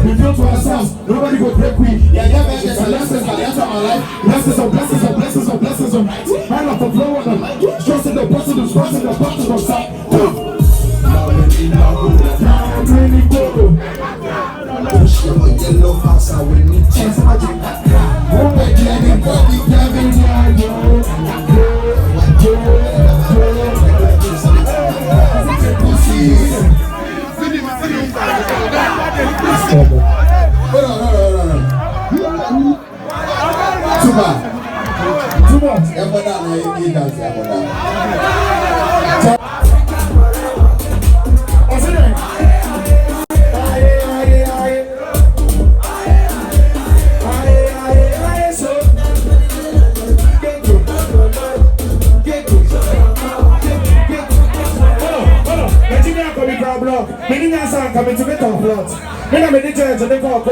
We built to ourselves. Nobody will break we. Yeah, there's a lessons by the end of my life. Blessings on blessings on blessings on blessings on nights. Man off the flow on them. Trust in the positives, trust in the positives. Now I'm really good. Yellow house, I will need chance. I do not cry. Oh, my daddy, Bobby, Gavin, Too much. Coming to get our plot. When I'm in the church, they go out.